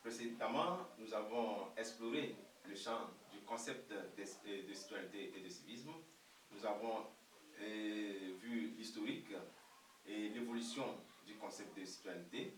Précédemment, nous avons exploré le champ du concept de citoyenneté et de civisme. Nous avons vu l'historique et l'évolution du concept de citoyenneté.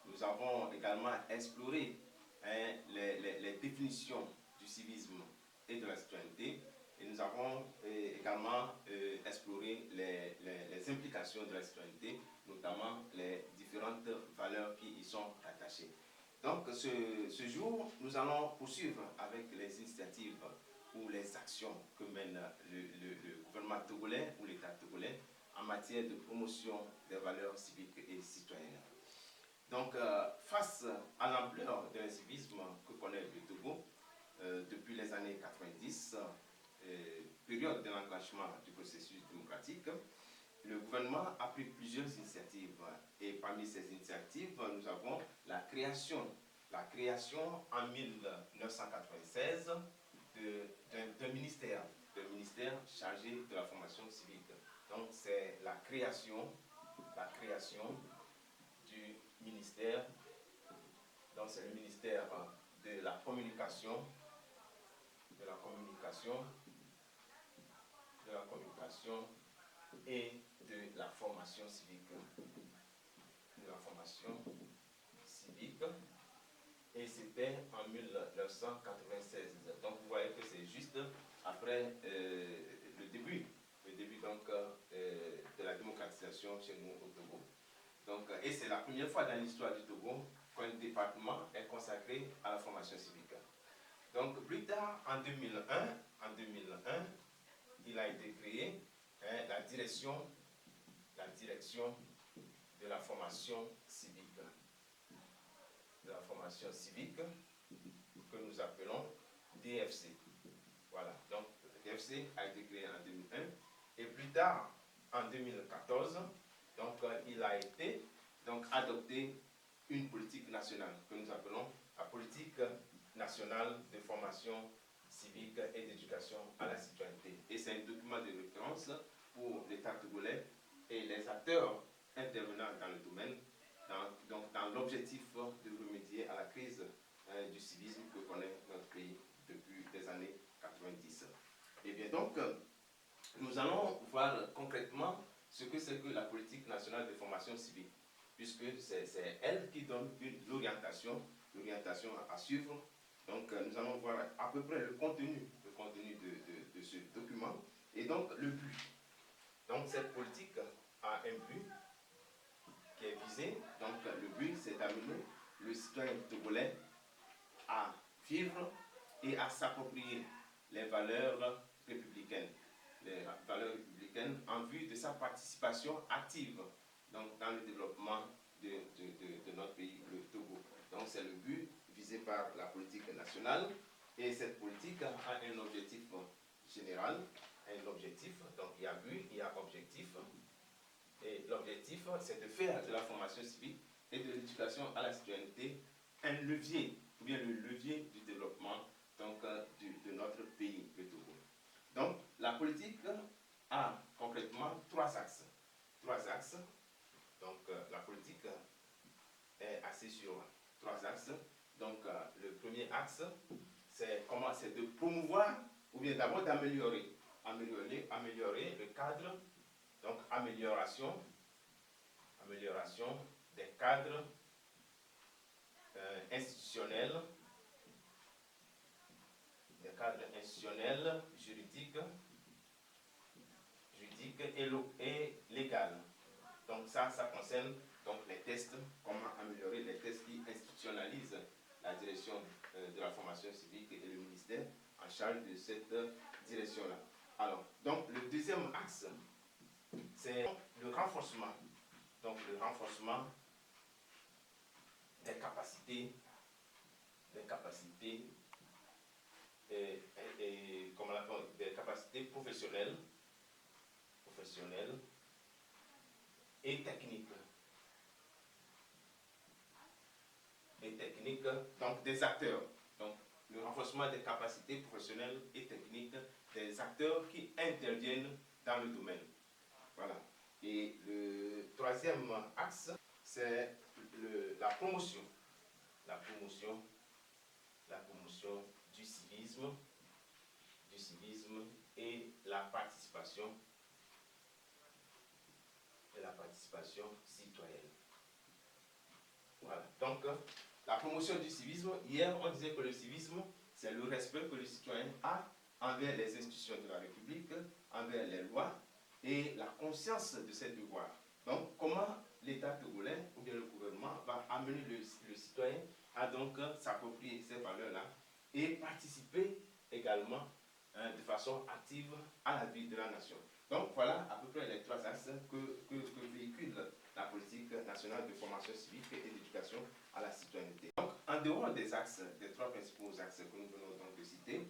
Nous avons également exploré les définitions du civisme et de la citoyenneté. Et nous avons également exploré les implications de la citoyenneté, notamment les différentes valeurs qui y sont attachées. Donc ce jour, nous allons poursuivre avec les initiatives ou les actions que mène le gouvernement togolais ou l'État togolais en matière de promotion des valeurs civiques et citoyennes. Donc, face à l'ampleur de l'incivisme que connaît le Togo depuis les années 90, période de l'enclenchement du processus démocratique, le gouvernement a pris plusieurs initiatives. Et parmi ces initiatives, nous avons la création en 1996 d'un ministère chargé de la formation civique. Donc, c'est la création du ministère, donc c'est le ministère de la communication et de la formation civique. Et c'était en 1996. Donc vous voyez que c'est juste après le début donc, de la démocratisation chez nous au Togo. Donc, et c'est la première fois dans l'histoire du Togo qu'un département est consacré à la formation civique. Donc plus tard, en 2001, il a été créé la direction de la formation civique. Que nous appelons DFC. Voilà, donc DFC a été créé en 2001 et plus tard, en 2014, donc, il a été adopté une politique nationale que nous appelons la politique nationale de formation civique et d'éducation à la citoyenneté. Et c'est un document de référence pour l'État togolais et les acteurs intervenant dans le domaine, dans l'objectif de remédier à la crise du civisme que connaît notre pays depuis les années 90. Et bien donc, nous allons voir concrètement ce que c'est que la politique nationale de formation civique, puisque c'est elle qui donne l'orientation à suivre. Donc, nous allons voir à peu près le contenu de ce document et donc le but. Donc, cette politique a un but qui est visé. Donc, le but, c'est d'amener le citoyen togolais à vivre et à s'approprier les valeurs républicaines en vue de sa participation active donc, dans le développement de notre pays, le Togo. Donc c'est le but visé par la politique nationale et cette politique a un objectif général, donc il y a but, il y a objectif. Et l'objectif, c'est de faire de la formation civique et de l'éducation à la citoyenneté un levier, ou bien le levier du développement donc, de notre pays, le Togo. Donc, la politique a concrètement trois axes. Donc, la politique est assise sur trois axes. Donc, le premier axe, c'est de promouvoir, ou bien d'abord d'améliorer le cadre, donc amélioration des cadres institutionnels, juridiques et légaux. Donc ça concerne donc les tests, comment améliorer les tests qui institutionnalisent la direction de la formation civique et le ministère en charge de cette direction-là. Alors, donc le deuxième axe, c'est le renforcement. Donc le renforcement des capacités des capacités professionnelles et techniques. Donc des acteurs. Donc le renforcement des capacités professionnelles et techniques des acteurs qui interviennent dans le domaine. Voilà. Et le troisième axe, c'est la promotion la promotion du civisme et la participation citoyenne. Voilà. Donc, la promotion du civisme, hier on disait que le civisme, c'est le respect que le citoyen a envers les institutions de la République, envers les lois et la conscience de ses devoirs. Donc, comment l'État togolais ou bien le gouvernement va amener le citoyen à donc s'approprier ces valeurs-là et participer également de façon active à la vie de la nation. Donc voilà à peu près les trois axes que véhicule la politique nationale de formation civique et d'éducation à la citoyenneté. Donc en dehors des axes, des trois principaux axes que nous venons donc de citer,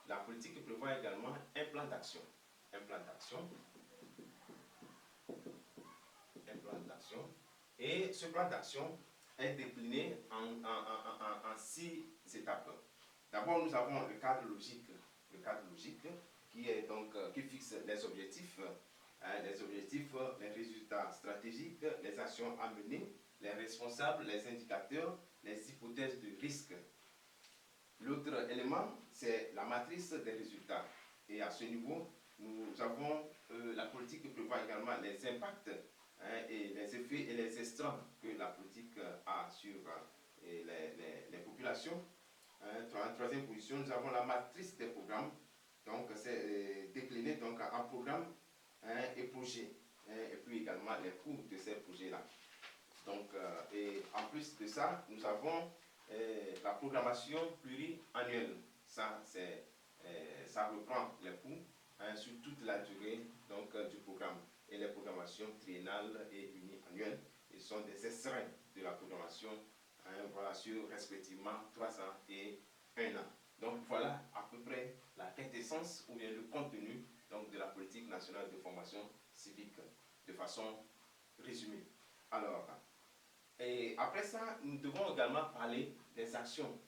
la politique prévoit également un plan d'action. Et ce plan d'action est décliné en 6 étapes. D'abord, nous avons le cadre logique qui est donc qui fixe les objectifs, les résultats stratégiques, les actions à mener, les responsables, les indicateurs, les hypothèses de risque. L'autre élément, c'est la matrice des résultats. Et à ce niveau, nous avons la politique qui prévoit également les impacts et les effets et les extrants que la politique a sur les populations. En troisième position, nous avons la matrice des programmes. Donc, c'est décliné donc, en programmes et projets. Et puis également les coûts de ces projets-là. Donc, et en plus de ça, nous avons la programmation pluriannuelle. Ça reprend les coûts sur toute la durée donc, du programme. Et les programmations triennales et uniannuelles, ils sont des extraits de la programmation voilà, sur respectivement 3 ans et 1 an. Donc voilà à peu près la quintessence ou bien le contenu donc, de la politique nationale de formation civique de façon résumée. Alors, et après ça, nous devons également parler des actions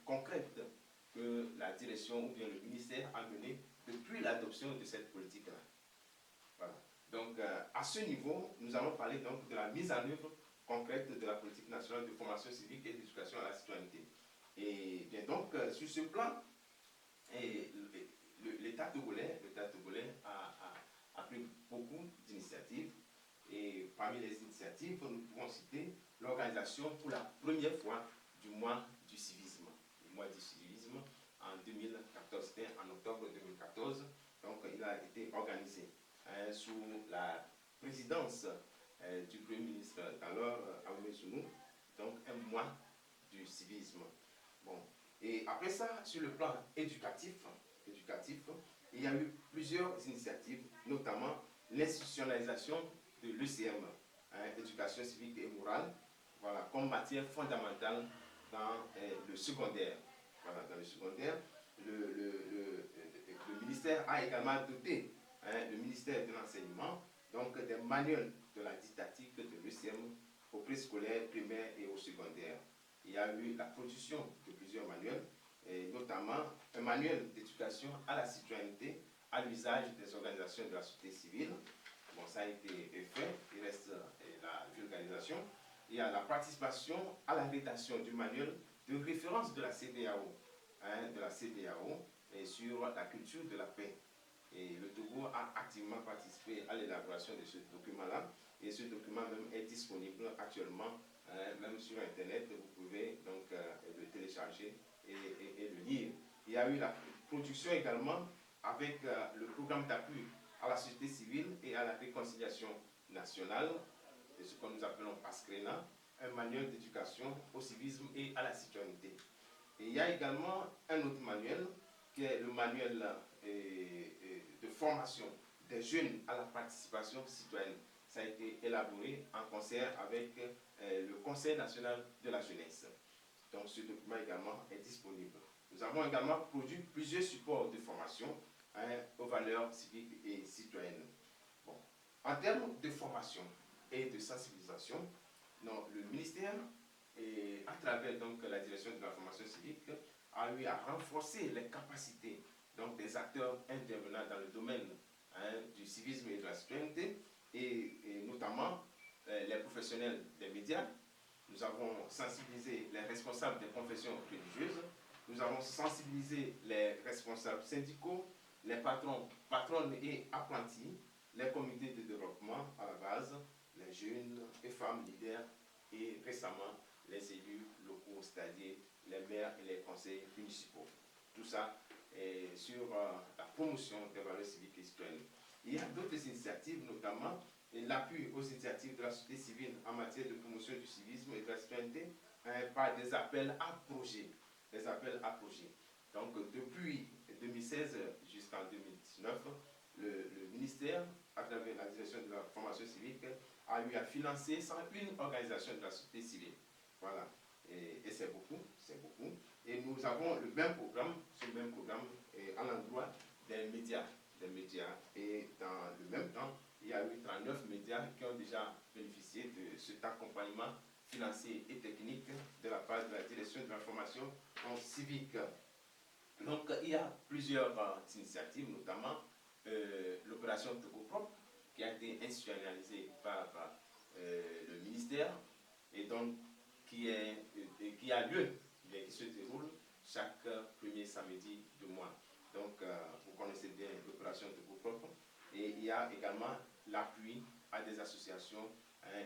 concrètes que la direction ou bien le ministère a menées depuis l'adoption de cette politique-là. Voilà. Donc, à ce niveau, nous allons parler donc de la mise en œuvre concrète de la politique nationale de formation civique et d'éducation à la citoyenneté. Et bien donc, sur ce plan, l'État togolais a pris beaucoup d'initiatives. Et parmi les initiatives, nous pouvons citer l'organisation pour la première fois du mois du civisme. Le mois du civisme en 2014, c'était en octobre 2014. Donc, il a été organisé sous la présidence du Premier ministre d'alors, Ahmed Sounou, donc un mois du civisme. Bon. Et après ça, sur le plan éducatif, il y a eu plusieurs initiatives, notamment l'institutionnalisation de l'ECM, éducation civique et morale, voilà, comme matière fondamentale dans le secondaire. Voilà, dans le secondaire, le ministère a également doté le ministère de l'enseignement donc des manuels de la didactique de l'ECM au préscolaire, primaire et au secondaire. Il y a eu la production de plusieurs manuels, et notamment un manuel d'éducation à la citoyenneté à l'usage des organisations de la société civile. Bon, ça a été fait, il reste la vulgarisation. Il y a la participation à la rédaction du manuel de référence de la CEDEAO, et sur la culture de la paix. Et le Togo a activement participé à l'élaboration de ce document-là. Et ce document même est disponible actuellement, même sur Internet. Vous pouvez donc le télécharger et le lire. Il y a eu la production également avec le programme d'appui à la société civile et à la réconciliation nationale, ce que nous appelons PASCRENA, un manuel d'éducation au civisme et à la citoyenneté. Et il y a également un autre manuel qui est le manuel de formation des jeunes à la participation citoyenne. Ça a été élaboré en concert avec le Conseil national de la jeunesse. Donc ce document également est disponible. Nous avons également produit plusieurs supports de formation aux valeurs civiques et citoyennes. Bon. En termes de formation et de sensibilisation, non, le ministère, à travers donc, la direction de la formation civique, a eu à renforcer les capacités donc, des acteurs intervenant dans le domaine du civisme et de la citoyenneté, et notamment les professionnels des médias, nous avons sensibilisé les responsables des confessions religieuses, nous avons sensibilisé les responsables syndicaux, les patrons, patronnes et apprentis, les comités de développement à la base, les jeunes et femmes leaders et récemment les élus locaux, c'est-à-dire les maires et les conseils municipaux. Tout ça est sur la promotion des valeurs civiques et citoyennes. Il y a d'autres initiatives, notamment l'appui aux initiatives de la société civile en matière de promotion du civisme et de la citoyenneté par des appels à projets. Des appels à projets. Donc, depuis 2016 jusqu'en 2019, le ministère, à travers la direction de la formation civique, a eu à financer 101 organisations de la société civile. Voilà. Et c'est beaucoup, c'est beaucoup. Et nous avons le même programme, ce même programme à l'endroit des médias. Et dans le même temps, il y a eu 39 médias qui ont déjà bénéficié de cet accompagnement financier et technique de la part de la direction de l'information civique. Donc, il y a plusieurs initiatives, notamment l'opération Togo Propre, qui a été institutionnalisée par le ministère et donc qui a lieu, qui se déroule chaque premier samedi du mois. Donc, vous connaissez bien l'opération Togo Propre. Et il y a également l'appui à des associations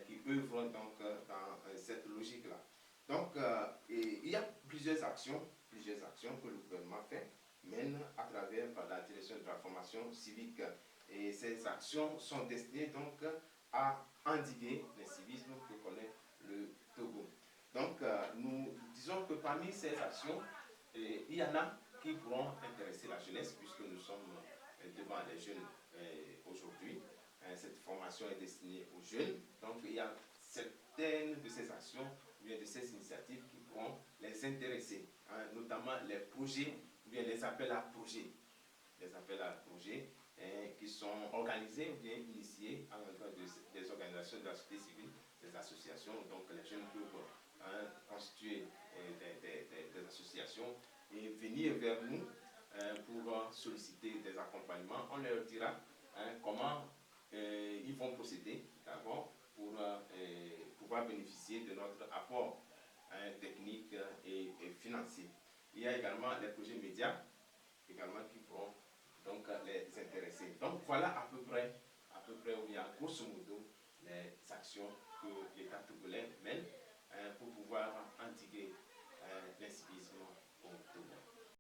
qui œuvrent donc dans cette logique-là. Donc, il y a plusieurs actions que le gouvernement mène à travers la direction de la formation civique. Et ces actions sont destinées donc à endiguer l'incivisme que connaît le Togo. Donc, nous disons que parmi ces actions, il y en a qui pourront intéresser la jeunesse, puisque nous sommes devant les jeunes aujourd'hui. Cette formation est destinée aux jeunes. Donc, il y a certaines de ces actions, ou bien de ces initiatives qui pourront les intéresser, notamment les projets, ou bien les appels à projets. Les appels à projets qui sont organisés ou bien initiés à l'endroit des organisations de la société civile, des associations. Donc, les jeunes peuvent constituer des associations et venir vers nous pour solliciter des accompagnements. On leur dira comment ils vont procéder d'abord pour pouvoir bénéficier de notre apport technique et financier. Il y a également les projets médias également qui pourront donc les intéresser. Donc voilà à peu près où il y a grosso modo les actions que l'État togolais mène pour pouvoir endiguer l'incivisme